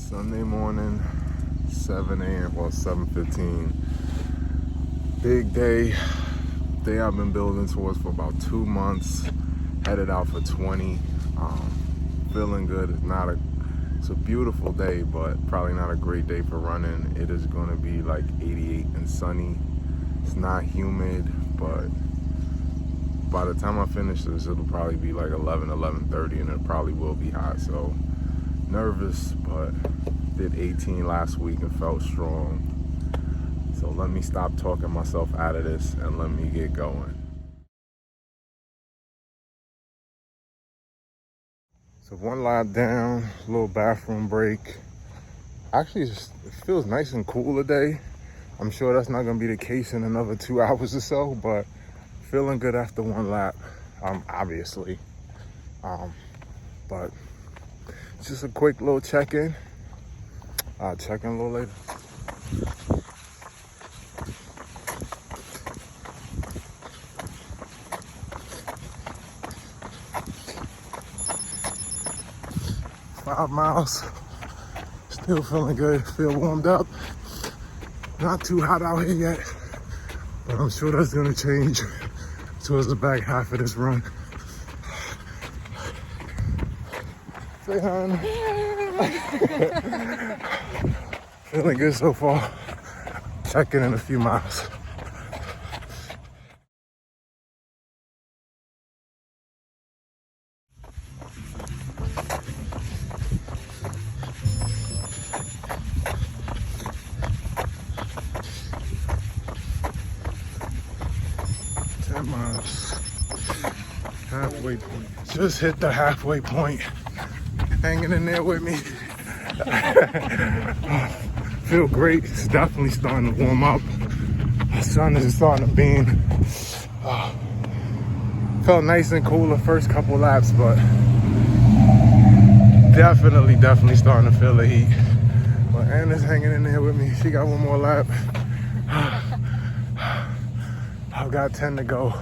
Sunday morning, 7 a.m. or 7:15. Big day I've been building towards for about 2 months. Headed out for 20. Feeling good. It's a beautiful day, but probably not a great day for running. It is going to be like 88 and sunny. It's not humid, but by the time I finish this, it'll probably be like 11:30, and it probably will be hot. So nervous, but did 18 last week and felt strong. So let me stop talking myself out of this and let me get going. So 1 lap down, little bathroom break. Actually, it feels nice and cool today. I'm sure that's not gonna be the case in another 2 hours or so, but feeling good after 1 lap, obviously. But just a quick little check-in. I'll check in a little later. Five miles, still feeling good, feel warmed up. Not too hot out here yet, but I'm sure that's gonna change towards the back half of this run. Say hi. Feeling good so far. Checking in a few miles. Halfway point. Just hit the halfway point. Hanging in there with me. Feel great. It's definitely starting to warm up. The sun is starting to beam. Felt nice and cool the first couple laps, but definitely starting to feel the heat. But Anna's hanging in there with me. She got 1 more lap. I've got 10 to go.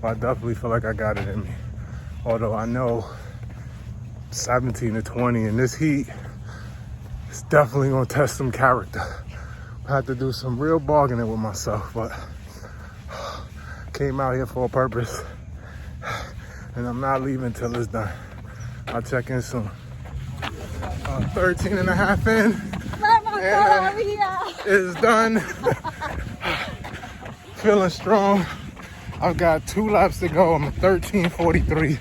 I definitely feel like I got it in me. Although I know 17 to 20 in this heat, it's definitely gonna test some character. I had to do some real bargaining with myself, but came out here for a purpose, and I'm not leaving till it's done. I'll check in soon. 13 and a half in, and it's done. Feeling strong. I've got 2 laps to go. I'm at 13:43.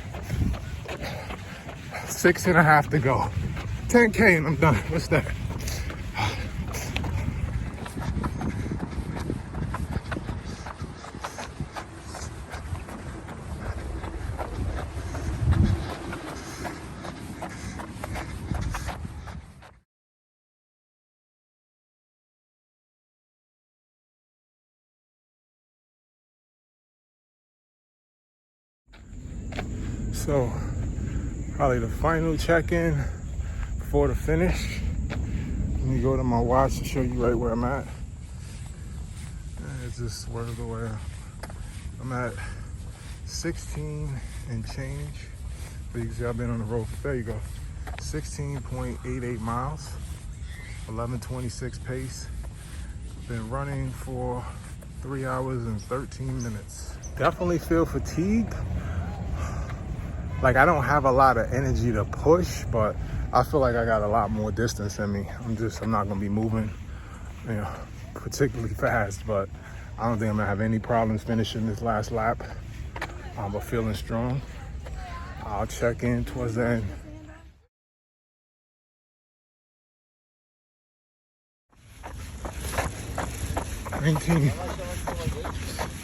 6.5 to go. 10K and I'm done. What's that? So, probably the final check-in before the finish. Let me go to my watch to show you right where I'm at. It just swerved away. I'm at 16 and change. But you can see I've been on the road. There you go. 16.88 miles, 11:26 pace. Been running for 3 hours and 13 minutes. Definitely feel fatigued. Like, I don't have a lot of energy to push, but I feel like I got a lot more distance in me. I'm not gonna be moving, particularly fast, but I don't think I'm gonna have any problems finishing this last lap. But feeling strong. I'll check in towards the end.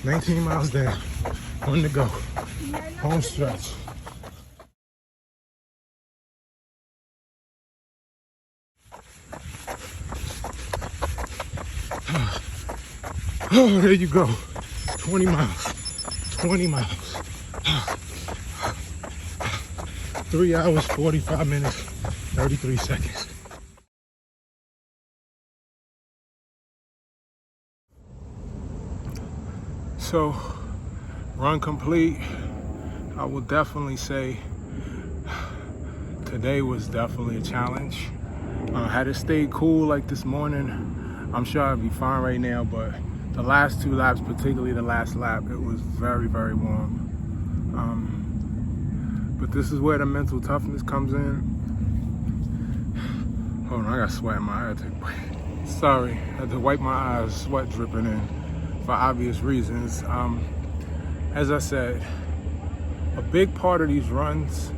Nineteen miles down, 1 to go, home stretch. Oh, there you go. 20 miles. 20 miles. 3 hours, 45 minutes, 33 seconds. So, run complete. I will definitely say today was definitely a challenge. Had it stayed cool like this morning, I'm sure I'd be fine right now, but the last 2 laps, particularly the last lap, it was very, very warm. But this is where the mental toughness comes in. Hold on, I got sweat in my eye. I had to, sorry, I had to wipe my eyes, sweat dripping in for obvious reasons. As I said, a big part of these runs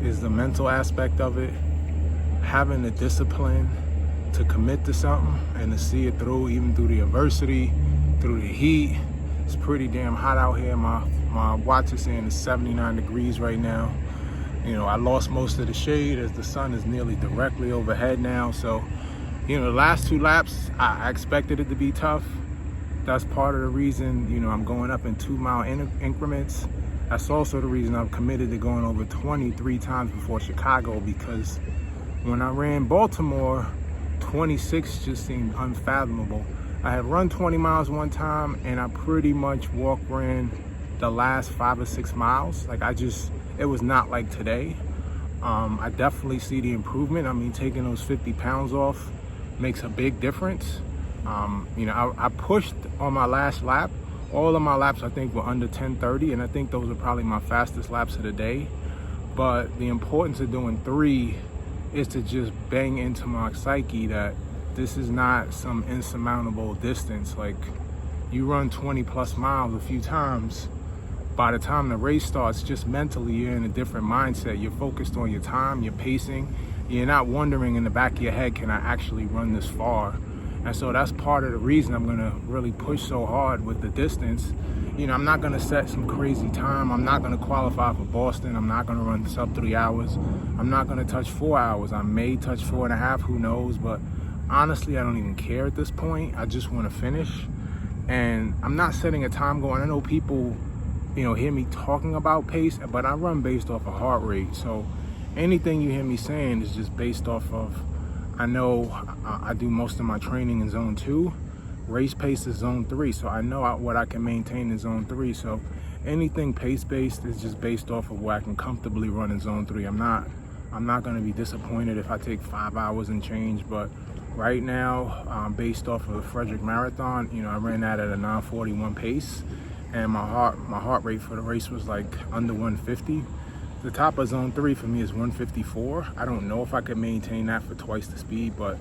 is the mental aspect of it, having the discipline to commit to something and to see it through, even through the adversity, through the heat. It's pretty damn hot out here. My watch is saying it's 79 degrees right now. You know, I lost most of the shade as the sun is nearly directly overhead now. So, you know, the last 2 laps, I expected it to be tough. That's part of the reason, you know, I'm going up in 2-mile increments. That's also the reason I'm committed to going over 23 times before Chicago, because when I ran Baltimore, 26 just seemed unfathomable. I had run 20 miles one time and I pretty much ran the last 5 or 6 miles. Like it was not like today. I definitely see the improvement. I mean, taking those 50 pounds off makes a big difference. You know, I pushed on my last lap. All of my laps, I think, were under 10:30, and I think those are probably my fastest laps of the day. But the importance of doing 3 is to just bang into my psyche that this is not some insurmountable distance. Like, you run 20 plus miles a few times, by the time the race starts, just mentally you're in a different mindset. You're focused on your time, your pacing. You're not wondering in the back of your head, can I actually run this far? And so that's part of the reason I'm gonna really push so hard with the distance. You know, I'm not gonna set some crazy time. I'm not gonna qualify for Boston. I'm not gonna run sub 3 hours. I'm not gonna touch 4 hours. I may touch 4.5, who knows? But honestly, I don't even care at this point. I just wanna finish. And I'm not setting a time goal. I know people, you know, hear me talking about pace, but I run based off of heart rate. So anything you hear me saying is just based off of, I know I do most of my training in zone 2. Race pace is zone 3. So I know what I can maintain in zone 3. So anything pace-based is just based off of what I can comfortably run in zone 3. I'm not gonna be disappointed if I take 5 hours and change, but right now, based off of the Frederick Marathon, you know, I ran that at a 9:41 pace, and my heart rate for the race was like under 150. The top of zone 3 for me is 154. I don't know if I could maintain that for twice the speed, but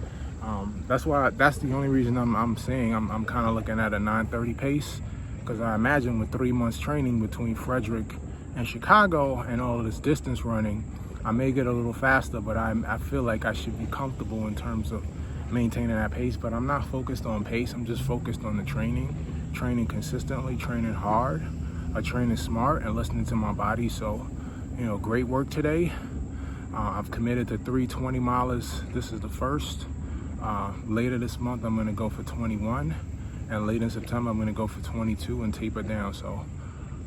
that's the only reason I'm saying I'm kind of looking at a 9:30 pace, because I imagine with 3 months training between Frederick and Chicago and all of this distance running, I may get a little faster, but I feel like I should be comfortable in terms of maintaining that pace. But I'm not focused on pace. I'm just focused on the training consistently, training hard, training smart, and listening to my body. So, you know, great work today. I've committed to 3 20-milers. This is the first. Later this month, I'm gonna go for 21. And late in September, I'm gonna go for 22 and taper down. So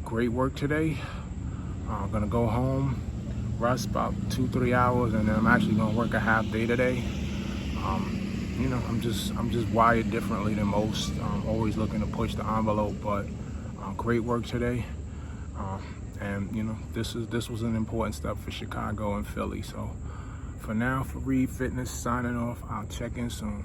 great work today. I'm gonna go home, rest about 2-3 hours, and then I'm actually gonna work a half day today. You know, I'm just wired differently than most. I'm always looking to push the envelope, but great work today. And you know, this was an important step for Chicago and Philly. So for now, for Reed Fitness signing off. I'll check in soon.